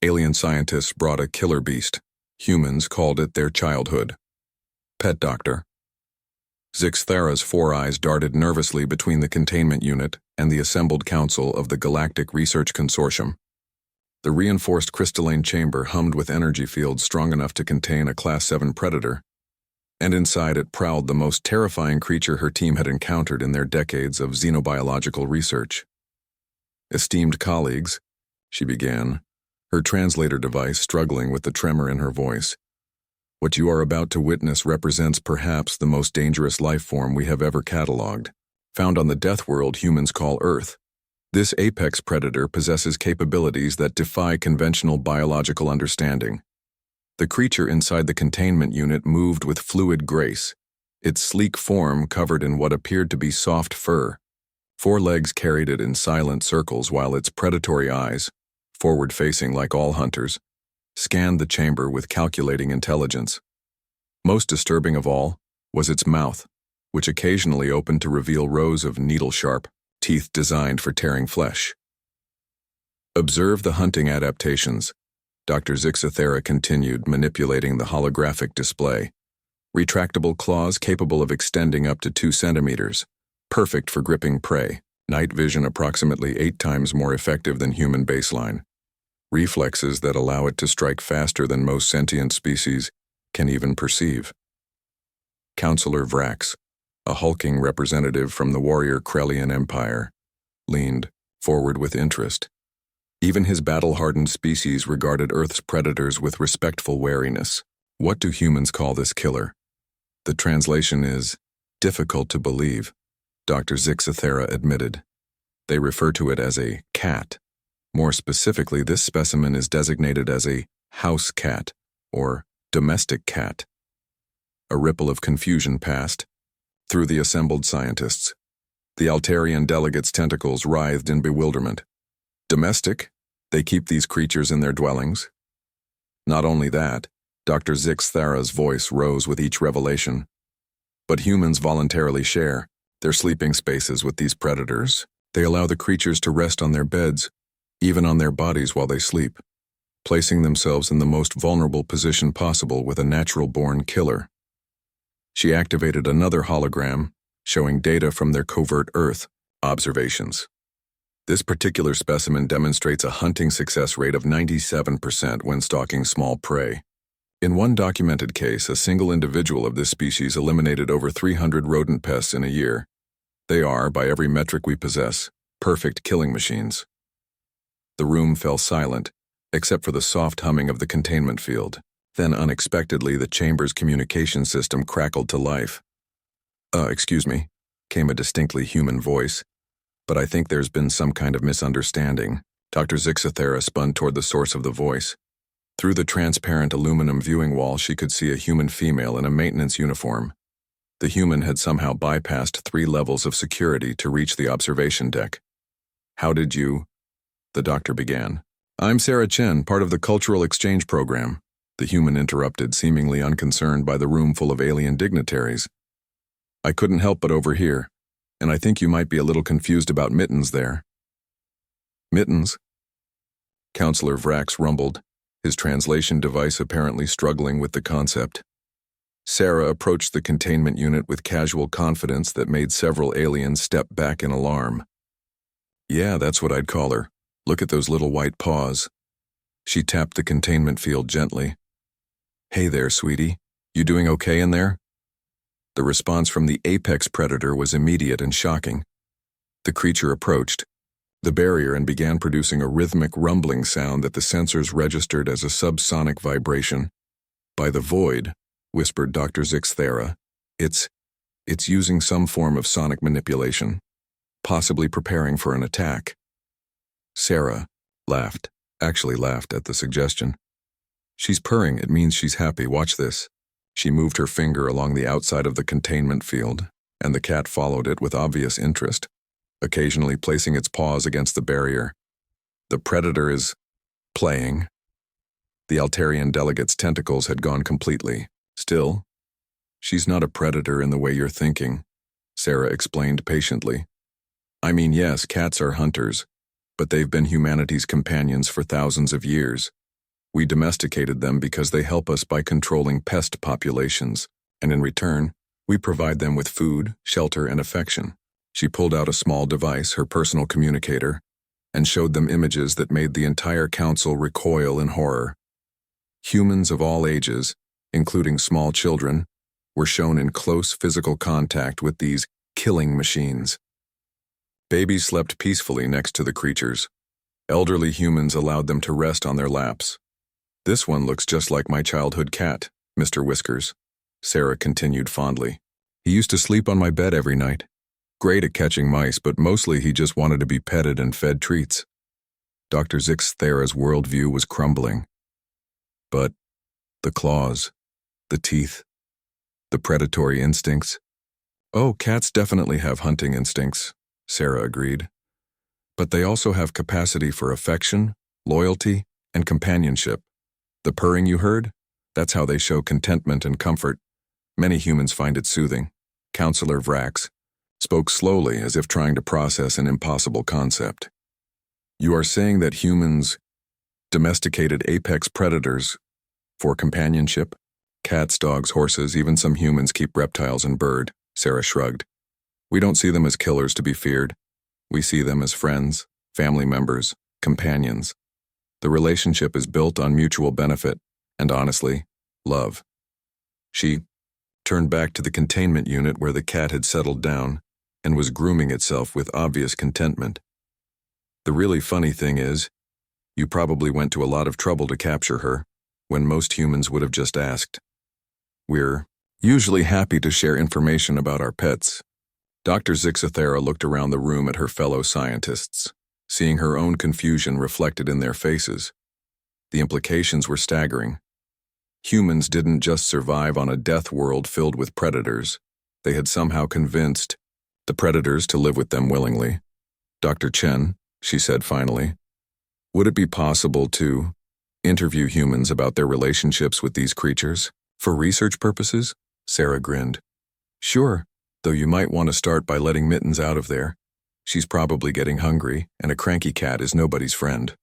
Alien scientists brought a killer beast. Humans called it their childhood. Pet doctor. Zixthera's four eyes darted nervously between the containment unit and the assembled council of the Galactic Research Consortium. The reinforced crystalline chamber hummed with energy fields strong enough to contain a Class 7 predator, and inside it prowled the most terrifying creature her team had encountered in their decades of xenobiological research. "Esteemed colleagues," she began, her translator device struggling with the tremor in her voice, "what you are about to witness represents perhaps the most dangerous life form we have ever catalogued, found on the death world humans call Earth. This apex predator possesses capabilities that defy conventional biological understanding." The creature inside the containment unit moved with fluid grace, its sleek form covered in what appeared to be soft fur. Four legs carried it in silent circles while its predatory eyes, forward-facing like all hunters, scanned the chamber with calculating intelligence. Most disturbing of all was its mouth, which occasionally opened to reveal rows of needle-sharp teeth designed for tearing flesh. "Observe the hunting adaptations," Dr. Zixthera continued, manipulating the holographic display. "Retractable claws capable of extending up to 2 centimeters, perfect for gripping prey. Night vision approximately 8 times more effective than human baseline. Reflexes that allow it to strike faster than most sentient species can even perceive." Counselor Vrax, a hulking representative from the warrior Krellian Empire, leaned forward with interest. Even his battle-hardened species regarded Earth's predators with respectful wariness. "What do humans call this killer?" "The translation is difficult to believe," Dr. Zixthera admitted. "They refer to it as a cat. More specifically, this specimen is designated as a house cat, or domestic cat." A ripple of confusion passed through the assembled scientists. The Altarian delegates' tentacles writhed in bewilderment. "Domestic? They keep these creatures in their dwellings?" "Not only that," Dr. Zixthera's voice rose with each revelation, "but humans voluntarily share their sleeping spaces with these predators. They allow the creatures to rest on their beds, even on their bodies while they sleep, placing themselves in the most vulnerable position possible with a natural-born killer." She activated another hologram, showing data from their covert Earth observations. "This particular specimen demonstrates a hunting success rate of 97% when stalking small prey. In one documented case, a single individual of this species eliminated over 300 rodent pests in a year. They are, by every metric we possess, perfect killing machines." The room fell silent, except for the soft humming of the containment field. Then, unexpectedly, the chamber's communication system crackled to life. Excuse me," came a distinctly human voice, "but I think there's been some kind of misunderstanding." Dr. Zixthera spun toward the source of the voice. Through the transparent aluminum viewing wall, she could see a human female in a maintenance uniform. The human had somehow bypassed 3 levels of security to reach the observation deck. "How did you?" the doctor began. "I'm Sarah Chen, part of the Cultural Exchange Program," the human interrupted, seemingly unconcerned by the room full of alien dignitaries. "I couldn't help but overhear, and I think you might be a little confused about Mittens there." "Mittens?" Counselor Vrax rumbled, his translation device apparently struggling with the concept. Sarah approached the containment unit with casual confidence that made several aliens step back in alarm. "Yeah, that's what I'd call her. Look at those little white paws." She tapped the containment field gently. "Hey there, sweetie. You doing okay in there?" The response from the apex predator was immediate and shocking. The creature approached the barrier and began producing a rhythmic rumbling sound that the sensors registered as a subsonic vibration. "By the void," whispered Dr. Zixthera, It's using some form of sonic manipulation, possibly preparing for an attack." Sarah laughed at the suggestion. "She's purring, it means she's happy, watch this." She moved her finger along the outside of the containment field, and the cat followed it with obvious interest, occasionally placing its paws against the barrier. "The predator is playing." The Altarian delegate's tentacles had gone completely. "Still, she's not a predator in the way you're thinking," Sarah explained patiently. "I mean, yes, cats are hunters, but they've been humanity's companions for thousands of years. We domesticated them because they help us by controlling pest populations, and in return, we provide them with food, shelter, and affection. She pulled out a small device, her personal communicator, and showed them images that made the entire council recoil in horror. Humans of all ages, including small children, were shown in close physical contact with these killing machines. Babies slept peacefully next to the creatures. Elderly humans allowed them to rest on their laps. "This one looks just like my childhood cat, Mr. Whiskers," Sarah continued fondly. "He used to sleep on my bed every night. Great at catching mice, but mostly he just wanted to be petted and fed treats." Dr. Zixthera's worldview was crumbling. But the claws, the teeth, the predatory instincts. "Oh, cats definitely have hunting instincts," Sarah agreed. "But they also have capacity for affection, loyalty, and companionship. The purring you heard? That's how they show contentment and comfort. Many humans find it soothing." Counselor Vrax spoke slowly as if trying to process an impossible concept. "You are saying that humans domesticated apex predators for companionship? Cats, dogs, horses, even some humans keep reptiles and bird," Sarah shrugged. "We don't see them as killers to be feared. We see them as friends, family members, companions. The relationship is built on mutual benefit and, honestly, love." She turned back to the containment unit where the cat had settled down and was grooming itself with obvious contentment. "The really funny thing is, you probably went to a lot of trouble to capture her, when most humans would have just asked. We're usually happy to share information about our pets." Dr. Zixthera looked around the room at her fellow scientists, seeing her own confusion reflected in their faces. The implications were staggering. Humans didn't just survive on a death world filled with predators. They had somehow convinced the predators to live with them willingly. "Dr. Chen," she said finally, "would it be possible to interview humans about their relationships with these creatures? For research purposes?" Sarah grinned. "Sure, though you might want to start by letting Mittens out of there. She's probably getting hungry, and a cranky cat is nobody's friend."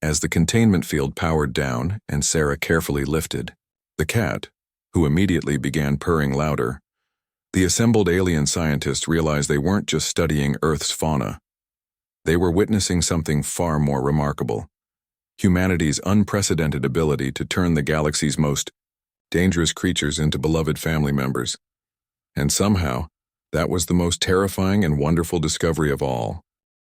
As the containment field powered down and Sarah carefully lifted the cat, who immediately began purring louder, the assembled alien scientists realized they weren't just studying Earth's fauna. They were witnessing something far more remarkable: humanity's unprecedented ability to turn the galaxy's most dangerous creatures into beloved family members. And somehow, that was the most terrifying and wonderful discovery of all.